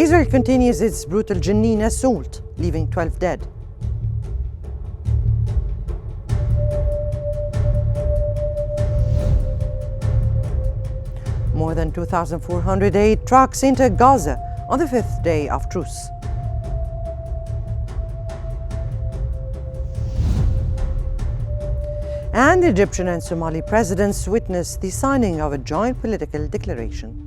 Israel continues its brutal jenin assault, leaving 12 dead. More than 2,400 aid trucks enter Gaza on the 5th day of truce. And Egyptian and Somali presidents witnessed the signing of a joint political declaration.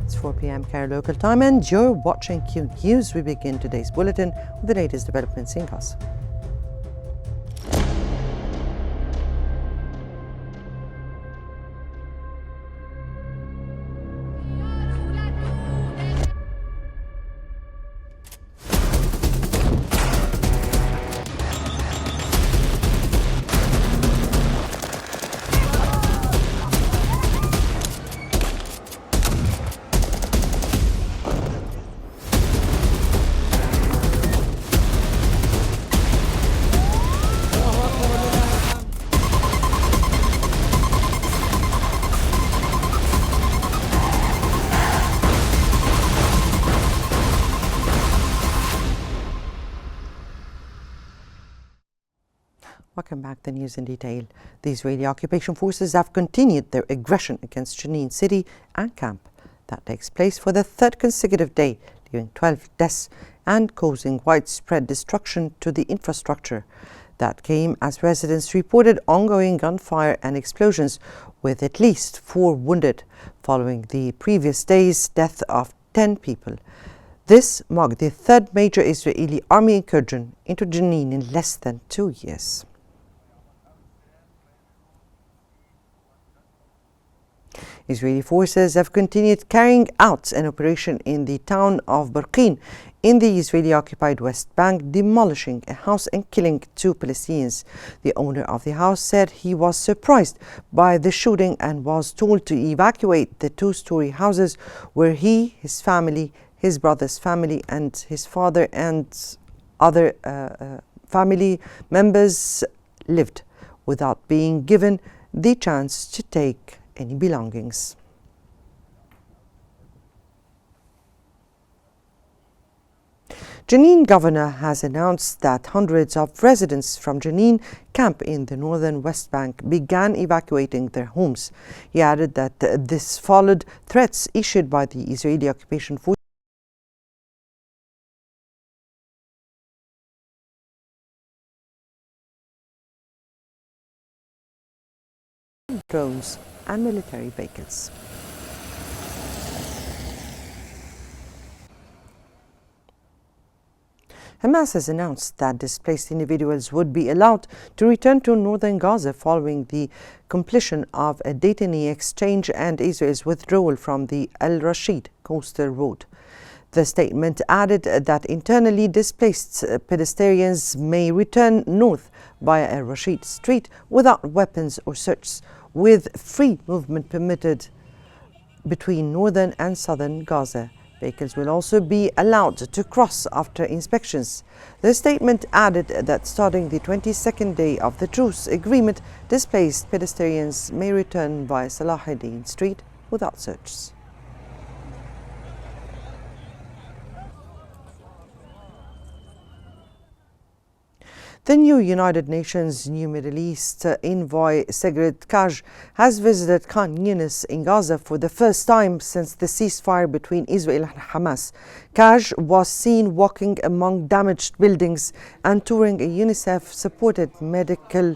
It's 4 p.m. Cairo local time, and you're watching Qnews. We begin today's bulletin with the latest developments in Gaza. Welcome back. The news in detail. The Israeli occupation forces have continued their aggression against Jenin city and camp. That takes place for the third consecutive day, leaving 12 deaths and causing widespread destruction to the infrastructure. That came as residents reported ongoing gunfire and explosions, with at least 4 wounded, following the previous day's death of 10 people. This marked the third major Israeli army incursion into Jenin in less than 2 years. Israeli forces have continued carrying out an operation in the town of Bulletin in the Israeli-occupied West Bank, demolishing a house and killing 2 Palestinians. The owner of the house said he was surprised by the shooting and was told to evacuate the 2-story houses where he, his family, his brother's family, and his father and other family members lived, without being given the chance to take any belongings. Jenin governor has announced that hundreds of residents from Jenin camp in the northern West Bank began evacuating their homes. He added that this followed threats issued by the Israeli occupation forces, drones and military vehicles. Hamas has announced that displaced individuals would be allowed to return to northern Gaza following the completion of a detainee exchange and Israel's withdrawal from the Al-Rashid coastal road. The statement added that internally displaced pedestrians may return north via Al-Rashid Street without weapons or search, with free movement permitted between northern and southern Gaza. Vehicles will also be allowed to cross after inspections. The statement added that starting the 22nd day of the truce agreement, displaced pedestrians may return via Salahuddin Street without search. The new United Nations New Middle East envoy Sigrid Kaj has visited Qnews in Gaza for the first time since the ceasefire between Israel and Hamas. Kaj was seen walking among damaged buildings and touring a UNICEF-supported medical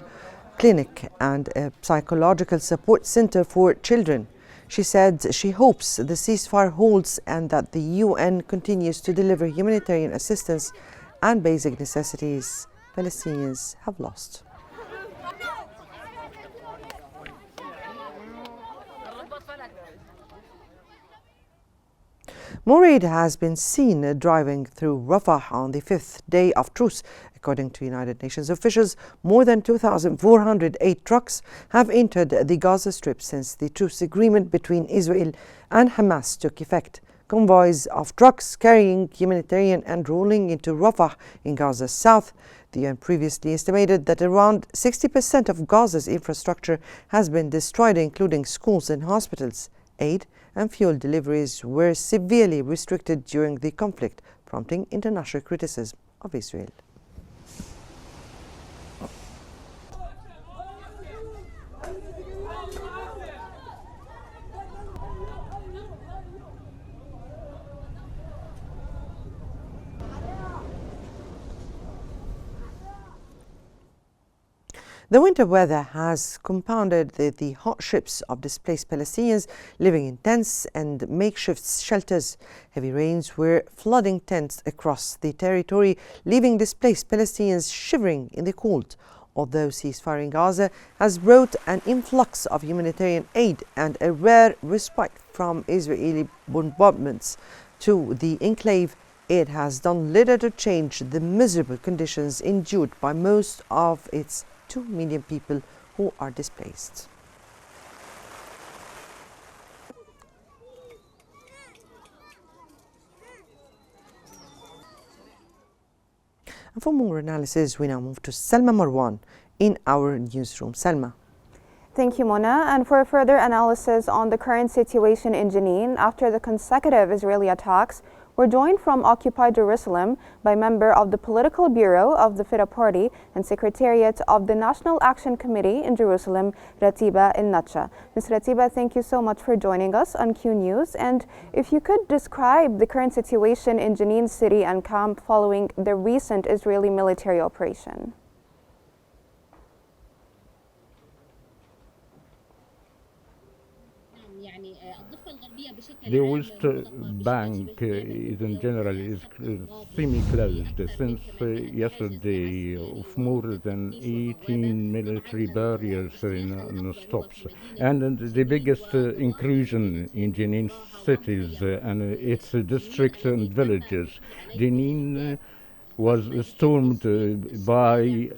clinic and a psychological support center for children. She said she hopes the ceasefire holds and that the UN continues to deliver humanitarian assistance and basic necessities Palestinians have lost. More aid has been seen driving through Rafah on the fifth day of truce. According to United Nations officials, more than 2,408 trucks have entered the Gaza Strip since the truce agreement between Israel and Hamas took effect. Convoys of trucks carrying humanitarian and rolling into Rafah in Gaza's south. The UN previously estimated that around 60% of Gaza's infrastructure has been destroyed, including schools and hospitals. Aid and fuel deliveries were severely restricted during the conflict, prompting international criticism of Israel. The winter weather has compounded the hardships of displaced Palestinians living in tents and makeshift shelters. Heavy rains were flooding tents across the territory, leaving displaced Palestinians shivering in the cold. Although ceasefire in Gaza has brought an influx of humanitarian aid and a rare respite from Israeli bombardments to the enclave, it has done little to change the miserable conditions endured by most of its 2 million people who are displaced. And for more analysis, we now move to Salma Marwan in our newsroom. Salma. Thank you, Mona. And for further analysis on the current situation in Jenin after the consecutive Israeli attacks, we're joined from occupied Jerusalem by member of the Political Bureau of the Fida Party and Secretariat of the National Action Committee in Jerusalem, Ratiba El-Natcha. Ms. Ratiba, thank you so much for joining us on Qnews. And if you could describe the current situation in Jenin city and camp following the recent Israeli military operation. The West Bank is in general is semi-closed since yesterday of more than 18 military barriers in stops, and the biggest incursion in Jenin cities and its districts and villages. Jenin was stormed by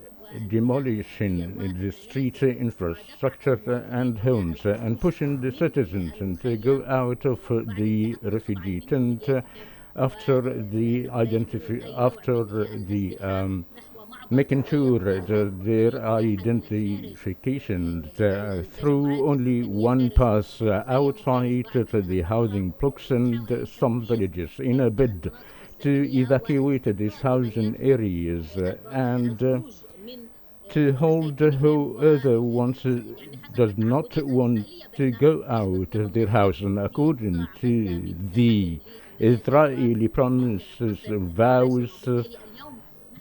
demolishing the street infrastructure and homes and pushing the citizens to go out of the refugee tent after the making sure that their identification through only one pass outside the housing blocks and some villages in a bid to evacuate these housing areas and to hold whoever does not want to go out of their house, and according to the Israeli promises and vows.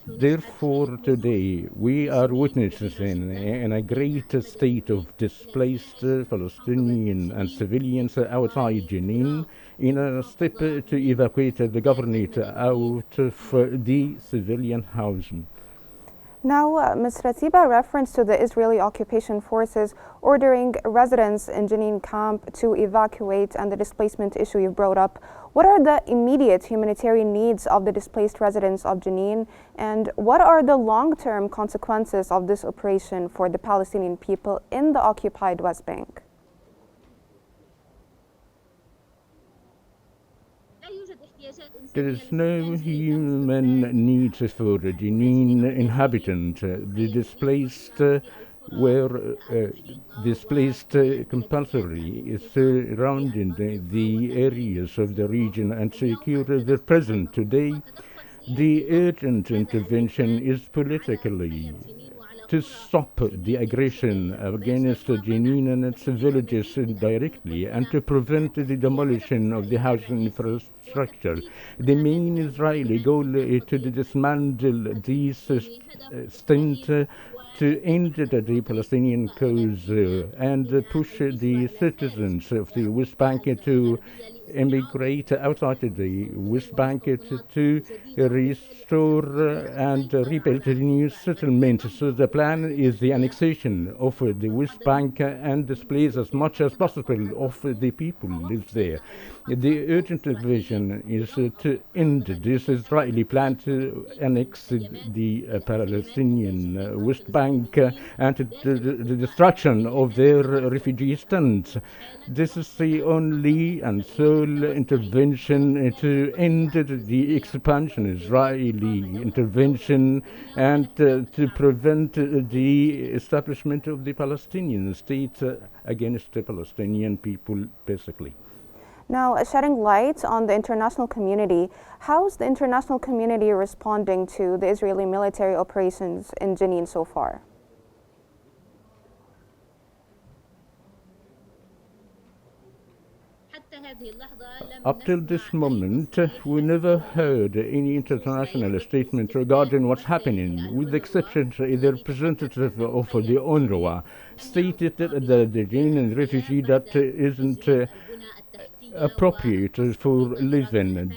Therefore, today we are witnessing in a great state of displaced Palestinian and civilians outside Jenin in a step to evacuate the government out of the civilian housing. Now, Ms. Ratiba, reference to the Israeli occupation forces ordering residents in Jenin camp to evacuate and the displacement issue you brought up. What are the immediate humanitarian needs of the displaced residents of Jenin, and what are the long-term consequences of this operation for the Palestinian people in the occupied West Bank? There is no human needs for the Jenin inhabitant. The displaced were displaced compulsory surrounding the areas of the region and secure their presence. Today, the urgent intervention is politically to stop the aggression against Jenin and its villages directly and to prevent the demolition of the housing infrastructure. The main Israeli goal is to dismantle these stints to end the Palestinian cause and push the citizens of the West Bank to immigrate outside the West Bank to restore and rebuild the new settlement. So the plan is the annexation of the West Bank and displace as much as possible of the people who live there. The urgent vision is to end this Israeli plan to annex the Palestinian West Bank and the destruction of their refugee stands. This is the only and sole intervention to end the expansion, Israeli intervention, and to prevent the establishment of the Palestinian state against the Palestinian people, basically. Now, shedding light on the international community, how is the international community responding to the Israeli military operations in Jenin so far? Up till this moment, we never heard any international statement regarding what's happening, with the exception of the representative of the UNRWA stated that the Jenin refugee that isn't appropriate for living,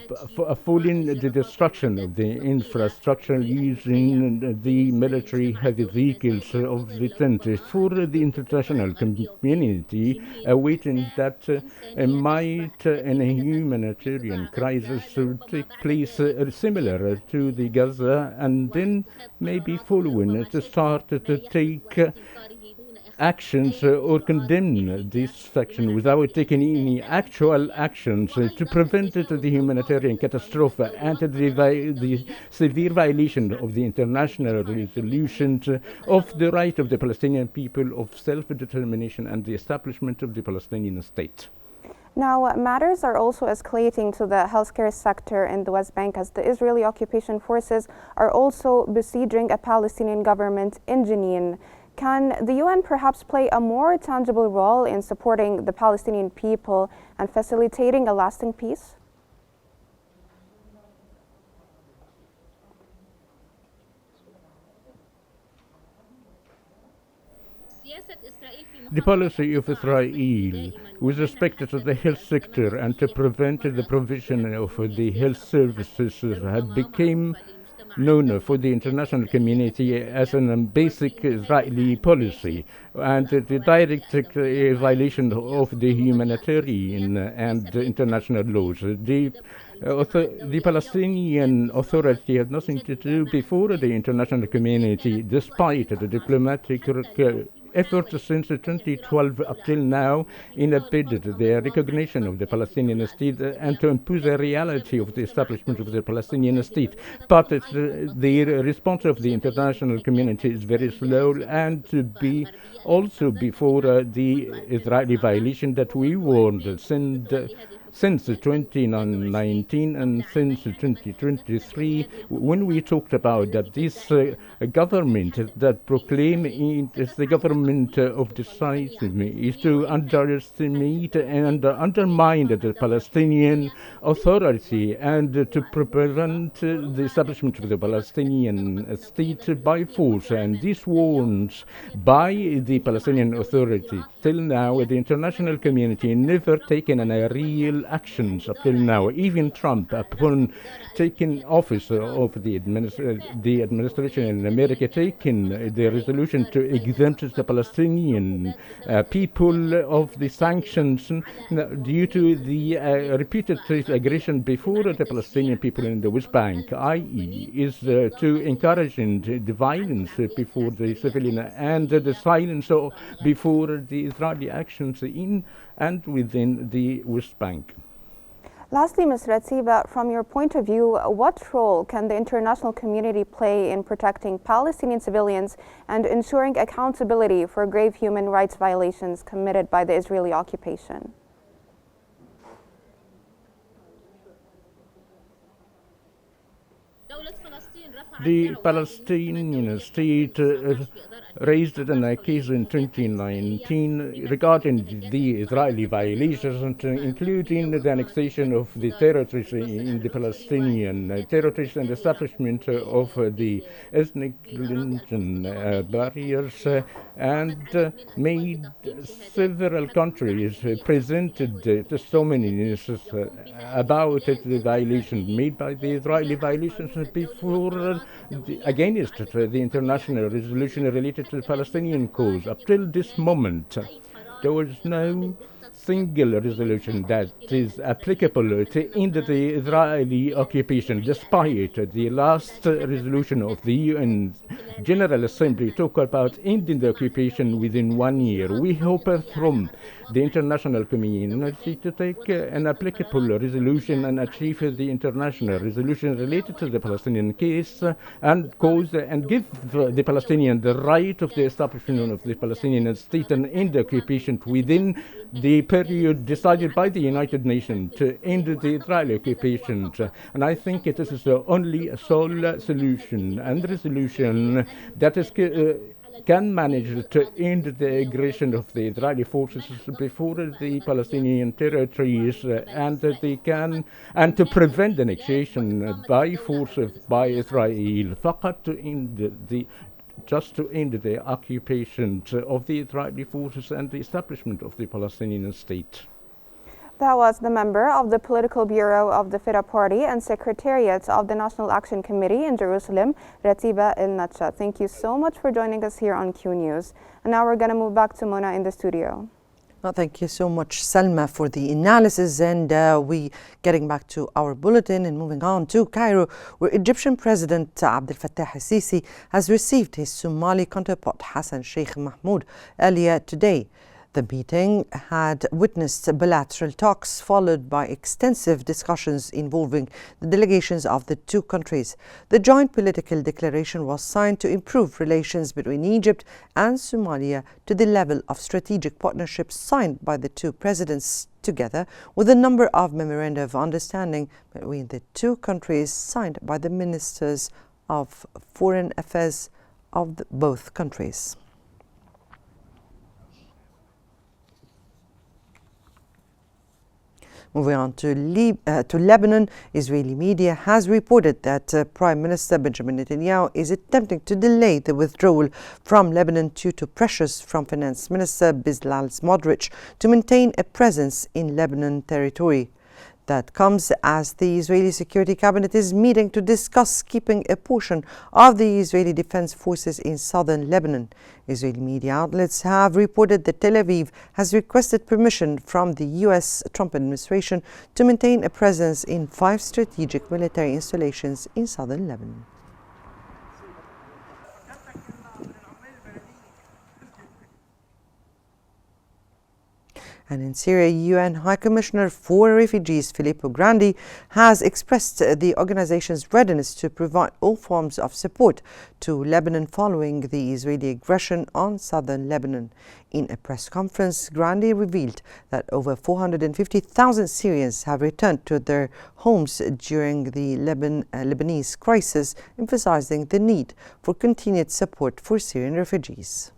following the destruction of the infrastructure using the military heavy vehicles of the tent for the international community, awaiting that might in a humanitarian crisis take place similar to the Gaza, and then maybe following to start to take actions or condemn this faction without taking any actual actions to prevent the humanitarian catastrophe and the severe violation of the international resolutions of the right of the Palestinian people of self-determination and the establishment of the Palestinian state. Now, matters are also escalating to the healthcare sector in the West Bank as the Israeli occupation forces are also besieging a Palestinian government in Jenin. Can the UN perhaps play a more tangible role in supporting the Palestinian people and facilitating a lasting peace? The policy of Israel with respect to the health sector and to prevent the provision of the health services had become known for the international community as a basic Israeli policy and the direct violation of the humanitarian and international laws. The Palestinian Authority had nothing to do before the international community, despite the diplomatic efforts since 2012 up till now in a bid the recognition of the Palestinian state and to impose the reality of the establishment of the Palestinian state. But the response of the international community is very slow, and to be also before the Israeli violation that we warned since 2019 and since 2023, when we talked about that this government that proclaim it is the government of decisive is to underestimate and undermine the Palestinian Authority and to prevent the establishment of the Palestinian state by force. And this warns by the Palestinian Authority. Till now, the international community never taken a real actions up till now. Even Trump, upon taking office of the administration in America, taking the resolution to exempt the Palestinian people of the sanctions due to the repeated aggression before the Palestinian people in the West Bank, i.e., is to encouraging the violence before the civilian and the silence before the Israeli actions in and within the West Bank. Lastly, Ms. Ratsiba, from your point of view, what role can the international community play in protecting Palestinian civilians and ensuring accountability for grave human rights violations committed by the Israeli occupation? The Palestinian state raised a case in 2019 regarding the Israeli violations, including the annexation of the territories in the Palestinian territories and establishment of the ethnic barriers, and made several countries presented testimonies about the violations made by the Israeli violations before against the international resolution related to the Palestinian cause. Up till this moment, there was no single resolution that is applicable to end the Israeli occupation, despite the last resolution of the UN General Assembly talk about ending the occupation within 1 year. We hope from the international community to take an applicable resolution and achieve the international resolution related to the Palestinian case and cause and give the Palestinians the right of the establishment of the Palestinian state and end the occupation within the period decided by the United Nations to end the Israeli occupation. And I think it is the only sole solution and resolution that is can manage to end the aggression of the Israeli forces before the Palestinian territories, and they can and to prevent the annexation by force by Israel. فقط to end the just to end the occupation of the Israeli forces and the establishment of the Palestinian state. That was the member of the Political Bureau of the FIDA Party and Secretariat of the National Action Committee in Jerusalem, Ratiba El-Natsha. Thank you so much for joining us here on Qnews. And now we're going to move back to Mona in the studio. Well, thank you so much, Salma, for the analysis. And we getting back to our bulletin and moving on to Cairo, where Egyptian President Abdel Fattah el-Sisi has received his Somali counterpart Hassan Sheikh Mahmoud earlier today. The meeting had witnessed bilateral talks followed by extensive discussions involving the delegations of the two countries. The joint political declaration was signed to improve relations between Egypt and Somalia to the level of strategic partnership signed by the two presidents, together with a number of memoranda of understanding between the two countries signed by the ministers of foreign affairs of both countries. Moving on to Lebanon, Israeli media has reported that Prime Minister Benjamin Netanyahu is attempting to delay the withdrawal from Lebanon due to pressures from Finance Minister Bezalel Smotrich to maintain a presence in Lebanon territory. That comes as the Israeli Security Cabinet is meeting to discuss keeping a portion of the Israeli Defense Forces in southern Lebanon. Israeli media outlets have reported that Tel Aviv has requested permission from the U.S. Trump administration to maintain a presence in 5 strategic military installations in southern Lebanon. And in Syria, UN High Commissioner for Refugees Filippo Grandi has expressed the organization's readiness to provide all forms of support to Lebanon following the Israeli aggression on southern Lebanon. In a press conference, Grandi revealed that over 450,000 Syrians have returned to their homes during the Lebanese crisis, emphasizing the need for continued support for Syrian refugees.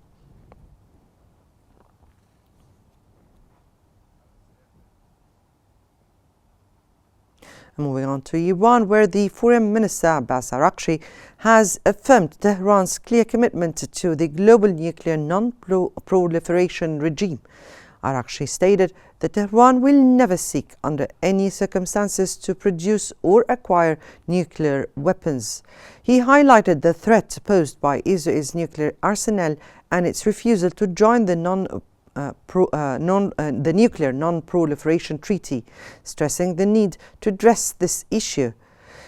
Moving on to Iran, where the Foreign Minister Abbas Araghchi has affirmed Tehran's clear commitment to the global nuclear non-proliferation regime. Araghchi stated that Tehran will never seek under any circumstances to produce or acquire nuclear weapons. He highlighted the threat posed by Israel's nuclear arsenal and its refusal to join the Nuclear Non-Proliferation Treaty, stressing the need to address this issue.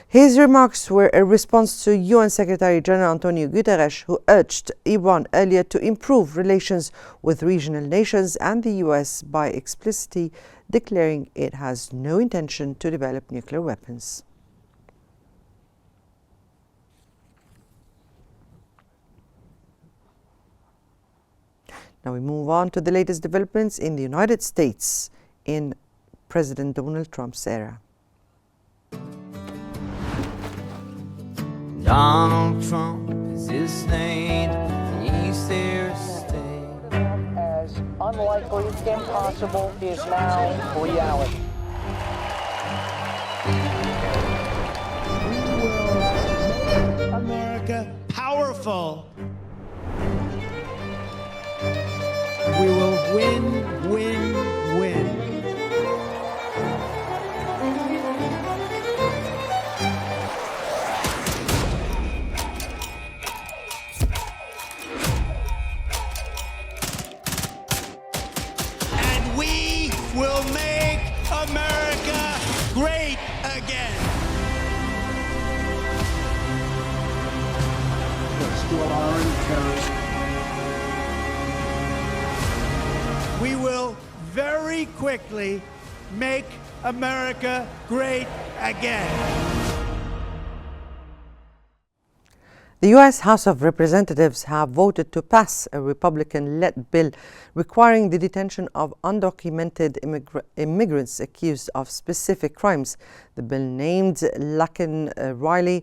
His remarks were a response to UN Secretary General Antonio Guterres, who urged Iran earlier to improve relations with regional nations and the US by explicitly declaring it has no intention to develop nuclear weapons. Now we move on to the latest developments in the United States in President Donald Trump's era. Donald Trump is his name, and he's there to stay. As unlikely, impossible is now reality. We will make America powerful. We will win, win, win. And we great again. Still are in terrorist. We will very quickly make America great again. The U.S. House of Representatives have voted to pass a Republican-led bill requiring the detention of undocumented immigrants accused of specific crimes. The bill, named Laken Riley,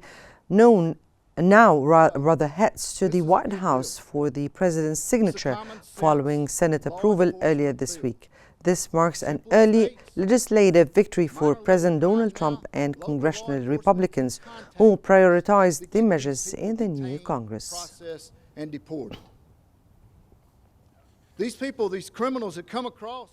rather heads to the White House for the president's signature following Senate approval earlier this week. This marks an early legislative victory for President Donald Trump and congressional Republicans who prioritized the measures in the new Congress. And deport. These people, these criminals that come across.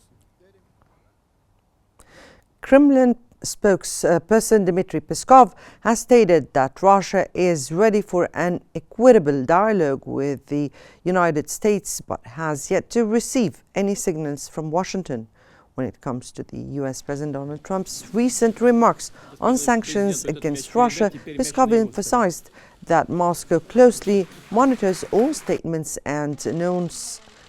Kremlin spokesperson Dmitry Peskov has stated that Russia is ready for an equitable dialogue with the United States, but has yet to receive any signals from Washington. When it comes to the U.S. President Donald Trump's recent remarks on sanctions against Russia, Peskov emphasized that Moscow closely monitors all statements and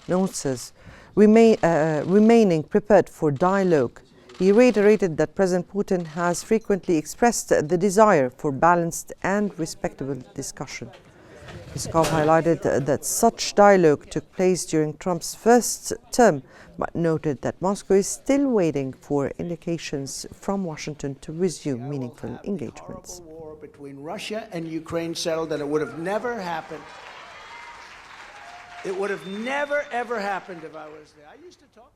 nuances, remaining prepared for dialogue. He reiterated that President Putin has frequently expressed the desire for balanced and respectable discussion. Peskov highlighted that such dialogue took place during Trump's first term, but noted that Moscow is still waiting for indications from Washington to resume meaningful engagements. War between Russia and Ukraine settled, and it would have never happened. It would have never, ever happened if I was there. I used to talk.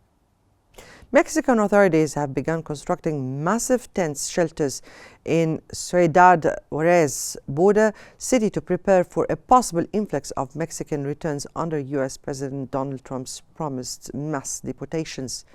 Mexican authorities have begun constructing massive tent shelters in Ciudad Juarez border city to prepare for a possible influx of Mexican returns under U.S. President Donald Trump's promised mass deportations.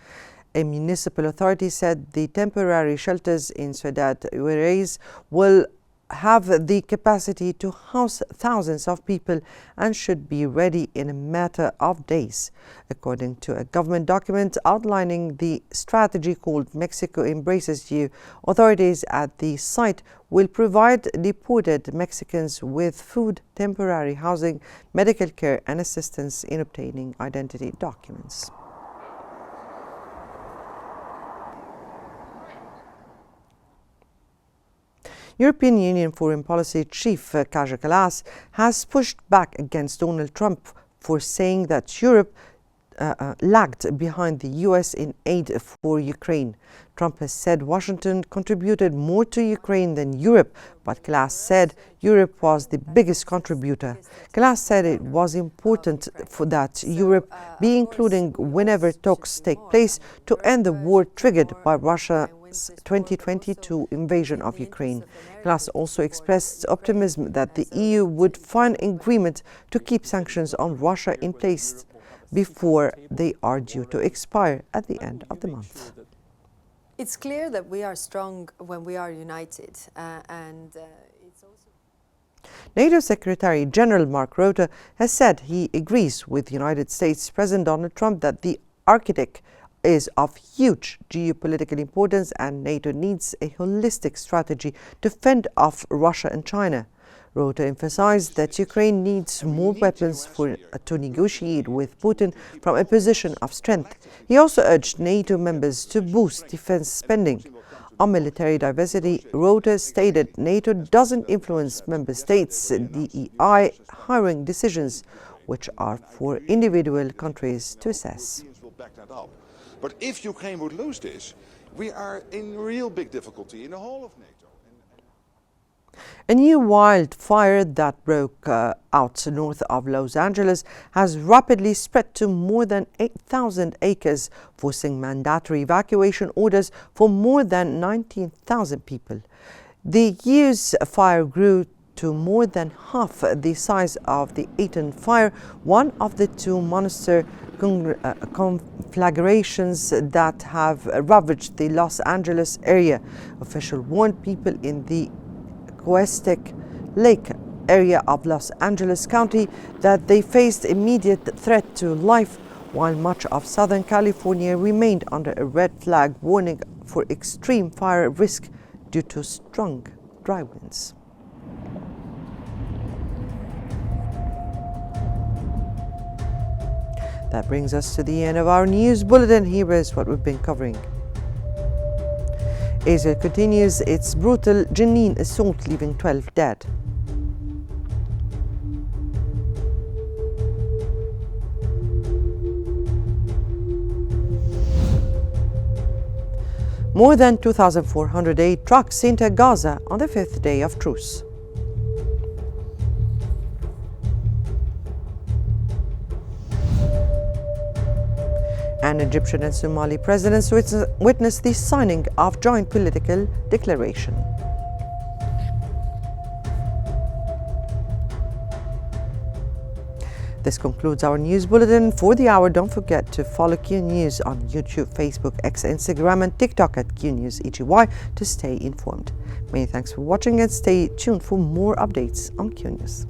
A municipal authority said the temporary shelters in Ciudad Juarez will have the capacity to house thousands of people and should be ready in a matter of days. According to a government document outlining the strategy called Mexico Embraces You, authorities at the site will provide deported Mexicans with food, temporary housing, medical care, and assistance in obtaining identity documents. European Union Foreign Policy Chief Kaja Kallas has pushed back against Donald Trump for saying that Europe lagged behind the U.S. in aid for Ukraine. Trump has said Washington contributed more to Ukraine than Europe, but Kallas said Europe was the biggest contributor. Kallas said it was important for that Europe be including whenever talks take place to end the war triggered by Russia's 2022 invasion of Ukraine. Kallas also expressed optimism that the EU would find agreement to keep sanctions on Russia in place before they are due to expire at the end of the month. It's clear that we are strong when we are united, it's also... NATO Secretary General Mark Rutte has said he agrees with United States President Donald Trump that the Arctic is of huge geopolitical importance and NATO needs a holistic strategy to fend off Russia and China. Rutte emphasized that Ukraine needs more weapons to negotiate with Putin from a position of strength. He also urged NATO members to boost defense spending. On military diversity, Rutte stated NATO doesn't influence member states' DEI hiring decisions, which are for individual countries to assess. But if Ukraine would lose this, we are in real big difficulty in the whole of NATO. A new wildfire that broke out north of Los Angeles has rapidly spread to more than 8,000 acres, forcing mandatory evacuation orders for more than 19,000 people. The year's fire grew to more than half the size of the Eaton fire, one of the two monster conflagrations that have ravaged the Los Angeles area. Officials warned people in the Aquatic Lake area of Los Angeles County that they faced immediate threat to life, while much of Southern California remained under a red flag warning for extreme fire risk due to strong dry winds. That brings us to the end of our news bulletin. Here is what we've been covering. Israel continues its brutal jenin assault, leaving 12 dead. More than 2,400 aid trucks enter Gaza on the 5th day of truce. An Egyptian and Somali presidents witnessed the signing of joint political declaration. This concludes our news bulletin for the hour. Don't forget to follow Qnews on YouTube, Facebook, X, Instagram, and TikTok at Qnews EGY to stay informed. Many thanks for watching and stay tuned for more updates on Qnews.